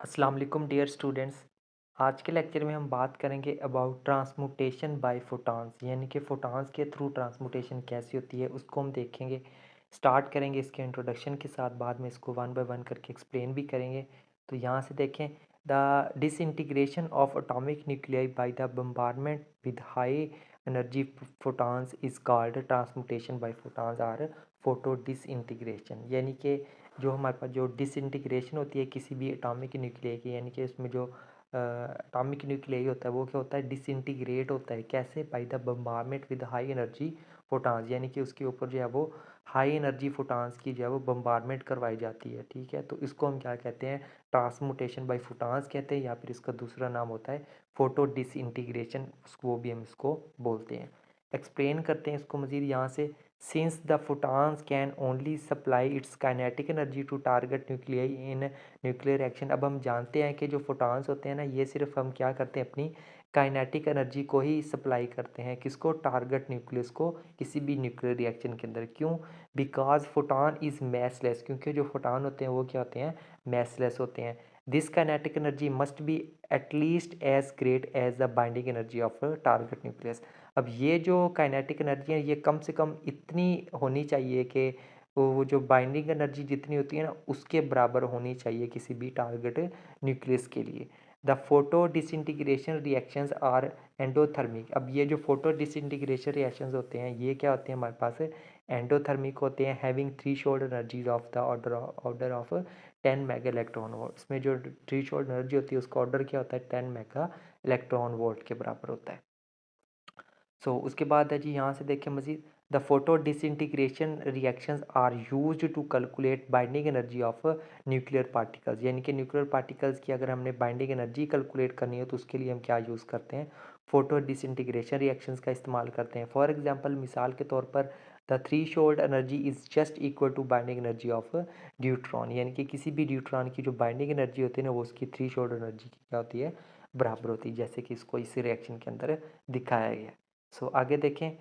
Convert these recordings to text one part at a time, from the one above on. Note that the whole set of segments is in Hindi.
अस्सलाम वालेकुम डियर स्टूडेंट्स। आज के लेक्चर में हम बात करेंगे अबाउट ट्रांसमुटेशन बाय फोटॉन्स, यानी कि फोटॉन्स के थ्रू ट्रांसमुटेशन कैसी होती है उसको हम देखेंगे। स्टार्ट करेंगे इसके इंट्रोडक्शन के साथ, बाद में इसको वन बाय वन करके एक्सप्लेन भी करेंगे। तो यहाँ से देखें, the disintegration of atomic nuclei by the bombardment with high energy photons is called transmutation by photons or photo disintegration. यानी कि जो हमारे पास जो डिसइंटीग्रेशन होती है किसी भी एटॉमिक न्यूक्लियर की, यानी कि उसमें जो एटॉमिक न्यूक्लियर होता है वो क्या होता है, डिसइंटीग्रेट होता है। कैसे? Bye the bombardment with high energy photons, यानी कि उसके ऊपर जो है वो हाई एनर्जी फोटॉन्स की जो है वो बम्बारमेंट करवाई जाती है। ठीक है, तो इसको हम क्या कहते हैं, ट्रांसमुटेशन बाय फोटॉन्स कहते हैं, या फिर इसका दूसरा नाम होता है फोटो डिसइंटीग्रेशन, वो भी हम इसको बोलते हैं। एक्सप्लेन करते हैं इसको मज़ीद यहाँ से। Since the photons can only supply its kinetic energy to target nuclei in nuclear reaction, अब हम जानते हैं कि जो photons होते हैं ना, ये सिर्फ हम क्या करते हैं, अपनी काइनेटिक एनर्जी को ही सप्लाई करते हैं। किसको? टारगेट न्यूक्लियस को, किसी भी न्यूक्लियर रिएक्शन के अंदर। क्यों? बिकॉज फोटॉन इज़ मैसलेस, क्योंकि जो फोटॉन होते हैं वो क्या होते हैं, मैसलेस होते हैं। This kinetic energy must be at least as great as the binding energy of target nucleus. अब ये जो काइनेटिक एनर्जी है ये कम से कम इतनी होनी चाहिए कि वो जो बाइंडिंग एनर्जी जितनी होती है ना उसके बराबर होनी चाहिए किसी भी टारगेट न्यूक्लियस के लिए। The photo disintegration reactions are endothermic. अब ये जो फोटो डिसइंटीग्रेशन रिएक्शंस होते हैं ये क्या होते हैं, हमारे पास एंडोथर्मिक होते हैं, having threshold energies of the order of 10 mega electron volt. इसमें जो थ्री शोल्ड एनर्जी होती है उसका ऑर्डर क्या होता है, 10 मेगा इलेक्ट्रॉन वोल्ट के बराबर होता है। उसके बाद है जी, यहाँ से देखें मज़ीद, the photo disintegration reactions are used to calculate binding energy of nuclear particles. यानी कि न्यूक्लियर पार्टिकल्स की अगर हमने बाइंडिंग एनर्जी कैलकुलेट करनी हो तो उसके लिए हम क्या यूज़ करते हैं, फोटो डिसइंटीग्रेशन रिएक्शंस का इस्तेमाल करते हैं। फॉर एग्जांपल, मिसाल के तौर पर, the threshold energy is just equal to binding energy of deuteron. यानी कि किसी भी ड्यूट्रॉन की जो बाइंडिंग एनर्जी होती है ना वो उसकी थ्री शोल्ड एनर्जी की क्या होती है, बराबर होती है, जैसे कि इसको इस रिएक्शन के अंदर दिखाया गया है। आगे देखें,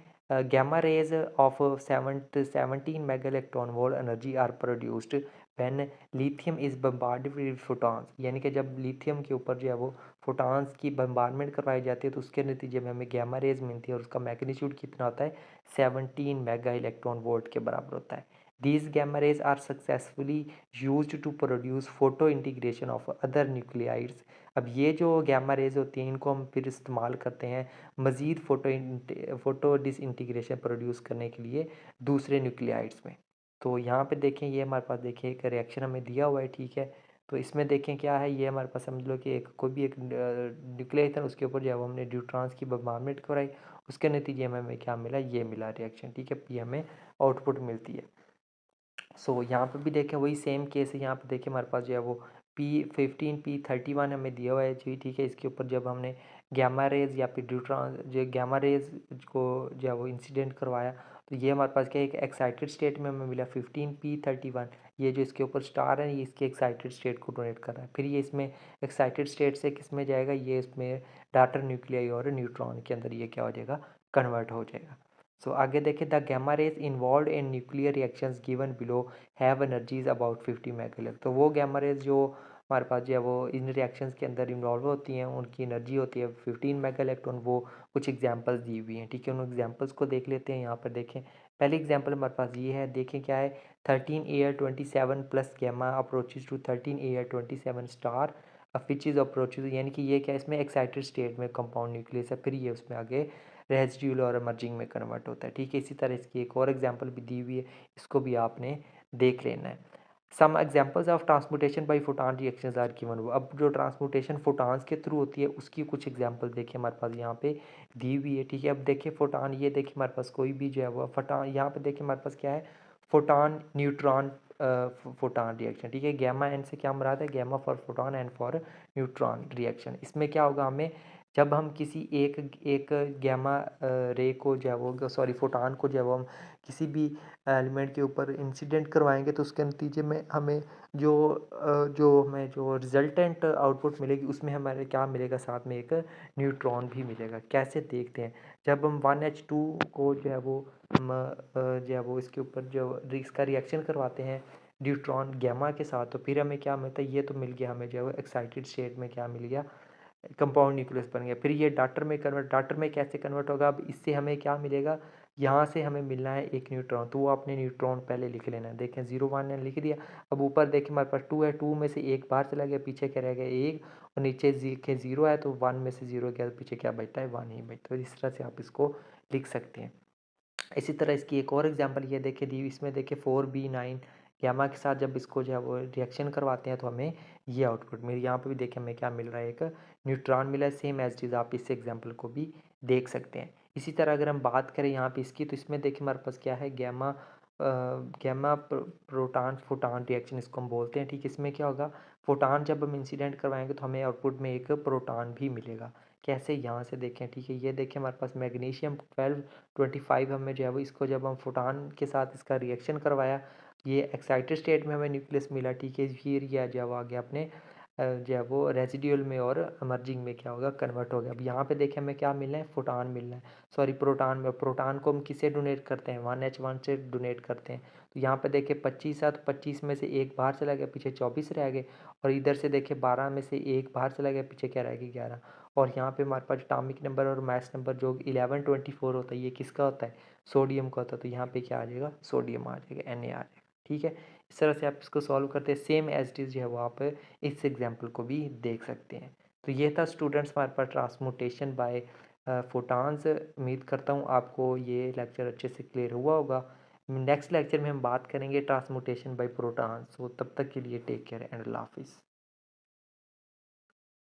gamma rays of 17 mega electron volt energy are produced when lithium is bombarded with photons। यानी कि जब लिथियम के ऊपर जो है वो फोटॉन्स की बम्बारमेंट करवाई जाती है तो उसके नतीजे में हमें गैमा रेज मिलती है, और उसका मैग्नीट्यूड कितना होता है, 17 मेगा इलेक्ट्रॉन वोल्ट के बराबर होता है। These gamma rays are successfully used to produce photo integration of other nuclides। अब ये जो गैमा रेज होती हैं इनको हम फिर इस्तेमाल करते हैं मज़ीद फ़ोटो डिसइंटीग्रेशन प्रोड्यूस करने के लिए दूसरे न्यूक्लियाइड्स में। तो यहाँ पे देखें, ये हमारे पास देखिए एक रिएक्शन हमें दिया हुआ है, ठीक है। तो इसमें देखें क्या है, ये हमारे पास समझ लो कि एक कोई भी एक न्यूक्लियाइड था, उसके ऊपर जो है वो हमने न्यूट्रॉन्स की बम्बारमेंट कराई, उसके नतीजे में हमें क्या मिला, ये मिला रिएक्शन, ठीक है, पी हमें आउटपुट मिलती है। यहाँ पे भी देखें वही सेम केस है। यहाँ पे देखें हमारे पास जो है वो P15 P31 हमें दिया हुआ है जी, ठीक है। इसके ऊपर जब हमने गैमा रेज या फिर न्यूट्रॉन जो गैमा रेज को जो है वो इंसिडेंट करवाया, तो ये हमारे पास क्या एक एक्साइटेड स्टेट में हमें मिला 15P31। ये जो इसके ऊपर स्टार है ये इसके एक्साइटेड स्टेट को डोनेट कर रहा है। फिर ये इसमें एक्साइटेड स्टेट से किस में जाएगा, ये इसमें डाटर न्यूक्लियाई और न्यूट्रॉन के अंदर ये क्या हो जाएगा, कन्वर्ट हो जाएगा। आगे देखें, the gamma rays involved in nuclear reactions given below have energies about 50 mega. तो वो गैमा रेज जो हमारे पास जो है वो इन रिएक्शंस के अंदर इन्वॉल्व होती हैं उनकी एनर्जी होती है 15 मेगा इलेक्ट्रॉन। वो कुछ एग्जांपल्स दी हुई हैं, ठीक है। उन एग्जांपल्स को देख लेते हैं। यहाँ पर देखें, पहली एग्जांपल हमारे पास ये है, देखें क्या है, 13 AR27 plus gamma approaches to 13 AR27 star which is approaches. यानी कि ये क्या है, इसमें एक्साइटेड स्टेट में कंपाउंड न्यूक्लियस है, फिर ये उसमें आगे रेजिड्यूल और एमर्जिंग में कन्वर्ट होता है, ठीक है। इसी तरह इसकी एक और एग्जांपल भी दी हुई है, इसको भी आपने देख लेना है। Some examples of transmutation by photon reactions are given. अब जो ट्रांसमुटेशन फोटॉन्स के थ्रू होती है उसकी कुछ एग्जांपल देखिए हमारे पास यहाँ पे दी हुई है, ठीक है। अब देखिए फोटॉन, ये देखिए हमारे पास कोई भी जो है वो फोटॉन, यहाँ पे देखिए हमारे पास क्या है, फोटॉन न्यूट्रॉन फोटॉन रिएक्शन, ठीक है। गैमा एन से क्या मुराद है, gamma for photon and for neutron reaction. इसमें क्या होगा, हमें जब हम किसी एक एक गैमा रे को जो है वो, सॉरी फोटॉन को जो है वो हम किसी भी एलिमेंट के ऊपर इंसिडेंट करवाएंगे तो उसके नतीजे में हमें जो रिजल्टेंट आउटपुट मिलेगी उसमें हमारे क्या मिलेगा, साथ में एक न्यूट्रॉन भी मिलेगा। कैसे देखते हैं, जब हम 1H2 को जो है वो हम जो है वो इसके ऊपर जो इसका रिएक्शन करवाते हैं न्यूट्रॉन गैमा के साथ, तो फिर हमें क्या मिलता है, ये तो मिल गया हमें जो है वो एक्साइटेड स्टेट में क्या मिल गया, कंपाउंड न्यूक्लियस बन गया। फिर ये डाटर में कैसे कन्वर्ट होगा, अब इससे हमें क्या मिलेगा, यहाँ से हमें मिलना है एक न्यूट्रॉन, तो वो आपने न्यूट्रॉन पहले लिख लेना है। देखें 0 1 ने लिख दिया। अब ऊपर देखें हमारे पास 2 है, 2 में से एक बाहर चला गया, पीछे क्या रह गया 1, और नीचे के 0 है, तो 1 में से 0 गया, तो पीछे क्या बचता है 1 ही बचता है। तो इस तरह से आप इसको लिख सकते हैं। इसी तरह इसकी एक और एग्जांपल ये देखिए दी, इसमें देखिए 4B9 गामा के साथ जब इसको जो है वो रिएक्शन करवाते हैं तो हमें ये आउटपुट मिल, यहाँ पे भी देखिए हमें क्या मिल रहा है, एक न्यूट्रॉन मिला है। सेम एज इज आप इस एग्जांपल को भी देख सकते हैं। इसी तरह अगर हम बात करें यहाँ पे इसकी, तो इसमें देखिए हमारे पास क्या है, गैमा प्रोटॉन फोटॉन रिएक्शन इसको हम बोलते हैं। ठीक, इसमें क्या होगा, फोटॉन जब हम इंसिडेंट करवाएंगे तो हमें आउटपुट में एक प्रोटॉन भी मिलेगा। कैसे, यहाँ से देखें। ठीक है, ये देखें हमारे पास मैग्नीशियम 1225 हमें जो है वो, इसको जब हम फोटॉन के साथ इसका रिएक्शन करवाया, ये एक्साइटेड स्टेट में हमें न्यूक्लियस मिला। ठीक है, फिर यह जो आ गया अपने जो है वो रेजिड्यूल में और इमर्जिंग में क्या होगा, कन्वर्ट हो गया। अब यहाँ पे देखें हमें क्या मिलना है, फोटॉन मिलना है, सॉरी प्रोटॉन में। प्रोटॉन को हम किसे डोनेट करते हैं, 1H1 से डोनेट करते हैं। तो यहाँ पे देखिए 25 है, तो 25 में से एक बाहर चला गया, पीछे 24 रह गए, और इधर से देखिए 12 में से एक बाहर चला गया, पीछे क्या रह गया 11। और यहाँ पे हमारे पास एटॉमिक नंबर और मास नंबर जो 1124 होता है, ये किसका होता है, सोडियम का होता है। तो यहाँ पे क्या आ जाएगा, सोडियम आ जाएगा, Na आ जाएगा। ठीक है, इस तरह से आप इसको सॉल्व करते हैं। सेम एज इट इज़ जो है वो आप इस एग्जाम्पल को भी देख सकते हैं। तो ये था स्टूडेंट्स हमारे पास ट्रांसमुटेशन बाय फोटॉन्स। उम्मीद करता हूँ आपको ये लेक्चर अच्छे से क्लियर हुआ होगा। नेक्स्ट लेक्चर में हम बात करेंगे ट्रांसमुटेशन बाय प्रोटॉन्स। तो तब तक के लिए टेक केयर एंड अल्लाह हाफिज़।